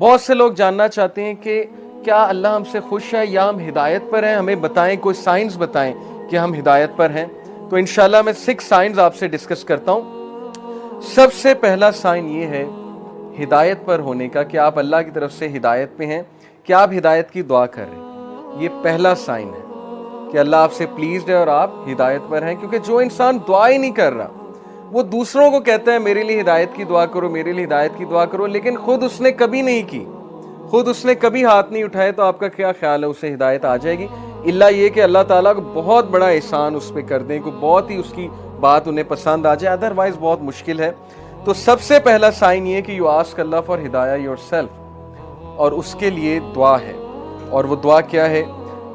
بہت سے لوگ جاننا چاہتے ہیں کہ کیا اللہ ہم سے خوش ہے یا ہم ہدایت پر ہیں، ہمیں بتائیں، کوئی سائنس بتائیں کہ ہم ہدایت پر ہیں۔ تو انشاءاللہ میں 6 سائنس آپ سے ڈسکس کرتا ہوں۔ سب سے پہلا سائن یہ ہے ہدایت پر ہونے کا کہ آپ اللہ کی طرف سے ہدایت پہ ہیں، کہ آپ ہدایت کی دعا کر رہے ہیں۔ یہ پہلا سائن ہے کہ اللہ آپ سے پلیزڈ ہے اور آپ ہدایت پر ہیں، کیونکہ جو انسان دعا ہی نہیں کر رہا وہ دوسروں کو کہتا ہے میرے لیے ہدایت کی دعا کرو، میرے لیے ہدایت کی دعا کرو، لیکن خود اس نے کبھی نہیں کی، خود اس نے کبھی ہاتھ نہیں اٹھائے، تو آپ کا کیا خیال ہے اسے ہدایت آ جائے گی؟ اللہ یہ کہ اللہ تعالیٰ کو بہت بڑا احسان اس پہ کر دیں، کوئی بہت ہی اس کی بات انہیں پسند آ جائے، ادروائز بہت مشکل ہے۔ تو سب سے پہلا سائن یہ کہ یو آسک اللہ فار ہدایہ یور سیلف، اور اس کے لیے دعا ہے، اور وہ دعا کیا ہے؟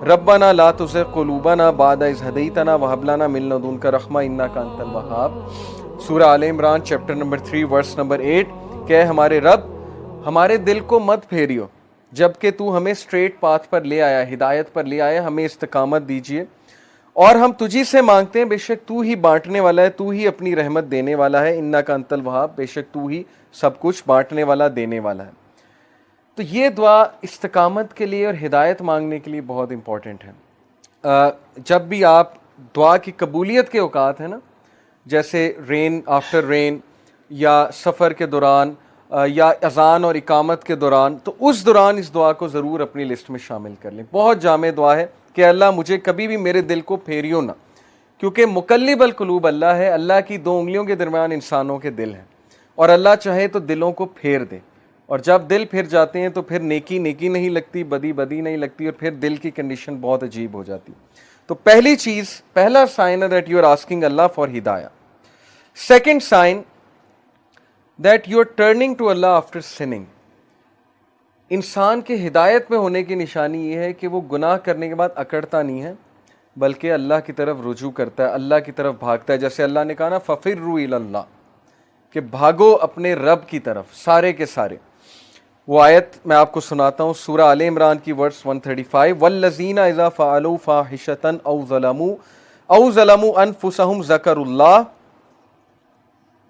ربنا لا تزغ قلوبنا بعد اذ ہدیتنا وہب لنا من لدنک رحمہ انک انت الوہاب۔ سورہ Al Imran chapter number 3 verse number 8 کہ ہمارے رب ہمارے دل کو مت پھیریو جبکہ تو ہمیں اسٹریٹ پاتھ پر لے آیا، ہدایت پر لے آیا، ہمیں استقامت دیجیے، اور ہم تجھی سے مانگتے ہیں، بے شک تو ہی بانٹنے والا ہے، تو ہی اپنی رحمت دینے والا ہے، انک انت الوہاب، بے شک تو ہی سب کچھ بانٹنے والا، دینے والا ہے۔ تو یہ دعا استقامت کے لیے اور ہدایت مانگنے کے لیے بہت امپورٹنٹ ہے۔ جب بھی آپ دعا کی قبولیت کے اوقات ہیں نا، جیسے رین آفٹر رین، یا سفر کے دوران، یا اذان اور اقامت کے دوران، تو اس دوران اس دعا کو ضرور اپنی لسٹ میں شامل کر لیں۔ بہت جامع دعا ہے کہ اللہ مجھے کبھی بھی میرے دل کو پھیریو نہ، کیونکہ مقلب القلوب اللہ ہے، اللہ کی 2 انگلیوں کے درمیان انسانوں کے دل ہیں، اور اللہ چاہے تو دلوں کو پھیر دے، اور جب دل پھر جاتے ہیں تو پھر نیکی نیکی نہیں لگتی، بدی بدی نہیں لگتی، اور پھر دل کی کنڈیشن بہت عجیب ہو جاتی۔ تو پہلی چیز، پہلا سائن ہے that you are asking Allah for ہدایہ۔ Second sign that you are turning to Allah after sinning. انسان کے ہدایت میں ہونے کی نشانی یہ ہے کہ وہ گناہ کرنے کے بعد اکڑتا نہیں ہے، بلکہ اللہ کی طرف رجوع کرتا ہے، اللہ کی طرف بھاگتا ہے۔ جیسے اللہ نے کہا نا فَفِرُّوا إِلَى اللَّهِ، کہ بھاگو اپنے رب کی طرف، سارے کے سارے۔ وہ آیت میں آپ کو سناتا ہوں، سورہ آل عمران کی ورس 135، وَالَّذِينَ إِذَا فَعَلُوا فَاحِشَةً أَوْ ظَلَمُوا أَنفُسَهُمْ ذَكَرُوا اللَّهَ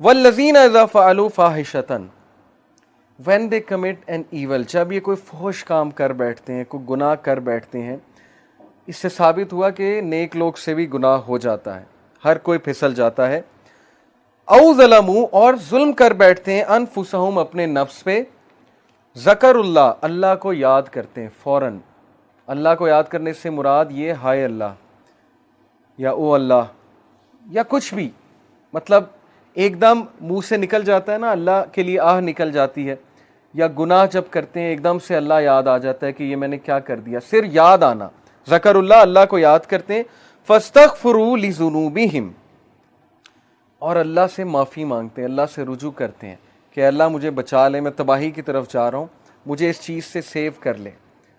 وَالَّذِينَ إِذَا فَعَلُوا فَاحِشَةً when they commit an evil، جب یہ کوئی فحش کام کر بیٹھتے ہیں، کوئی گناہ کر بیٹھتے ہیں، اس سے ثابت ہوا کہ نیک لوگ سے بھی گناہ ہو جاتا ہے، ہر کوئی پھسل جاتا ہے۔ او ظلموا، اور ظلم کر بیٹھتے ہیں، انفسہم، اپنے نفس پہ، ذکر اللہ، اللہ کو یاد کرتے ہیں فوراً۔ اللہ کو یاد کرنے سے مراد یہ ہائے اللہ، یا او اللہ، یا کچھ بھی، مطلب ایک دم منہ سے نکل جاتا ہے نا، اللہ کے لیے آہ نکل جاتی ہے، یا گناہ جب کرتے ہیں ایک دم سے اللہ یاد آ جاتا ہے کہ یہ میں نے کیا کر دیا، صرف یاد آنا، ذکر اللہ، اللہ کو یاد کرتے ہیں۔ فَاسْتَغْفِرُوا لِذُنُوبِهِمْ، اور اللہ سے معافی مانگتے ہیں، اللہ سے رجوع کرتے ہیں کہ اللہ مجھے بچا لے، میں تباہی کی طرف جا رہا ہوں، مجھے اس چیز سے سیو کر لے۔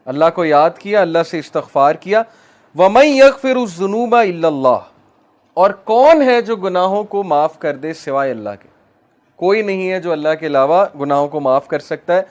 اللہ کو یاد کیا، اللہ سے استغفار کیا۔ وَمَن يَغْفِرُ الذُّنُوبَ إِلَّا اللَّهُ، اور کون ہے جو گناہوں کو معاف کر دے سوائے اللہ کے؟ کوئی نہیں ہے جو اللہ کے علاوہ گناہوں کو معاف کر سکتا ہے۔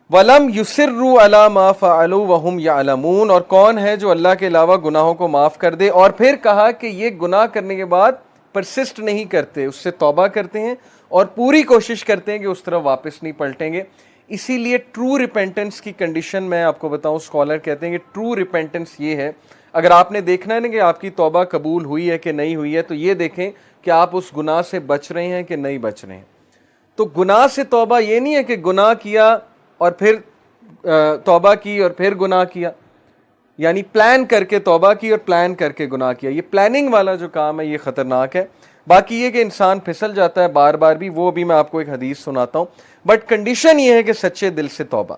وَلَمْ يُصِرُّوا عَلَى مَا فَعَلُوا وَهُمْ يَعْلَمُونَ، اور کون ہے جو اللہ کے علاوہ گناہوں کو معاف کر دے، اور پھر کہا کہ یہ گناہ کرنے کے بعد پرسسٹ نہیں کرتے، اس سے توبہ کرتے ہیں اور پوری کوشش کرتے ہیں کہ اس طرف واپس نہیں پلٹیں گے۔ اسی لیے ٹرو ریپینٹنس کی کنڈیشن میں آپ کو بتاؤں، اسکالر کہتے ہیں کہ ٹرو ریپینٹنس یہ ہے، اگر آپ نے دیکھنا ہے نا کہ آپ کی توبہ قبول ہوئی ہے کہ نہیں ہوئی ہے، تو یہ دیکھیں کہ آپ اس گناہ سے بچ رہے ہیں کہ نہیں بچ رہے ہیں۔ تو گناہ سے توبہ یہ نہیں ہے کہ گناہ کیا اور پھر توبہ کی اور پھر گناہ کیا، یعنی پلان کر کے توبہ کی اور پلان کر کے گناہ کیا۔ یہ پلاننگ والا جو کام ہے یہ خطرناک ہے۔ باقی یہ کہ انسان پھسل جاتا ہے بار بار بھی، وہ بھی میں آپ کو ایک حدیث سناتا ہوں، بٹ کنڈیشن یہ ہے کہ سچے دل سے توبہ۔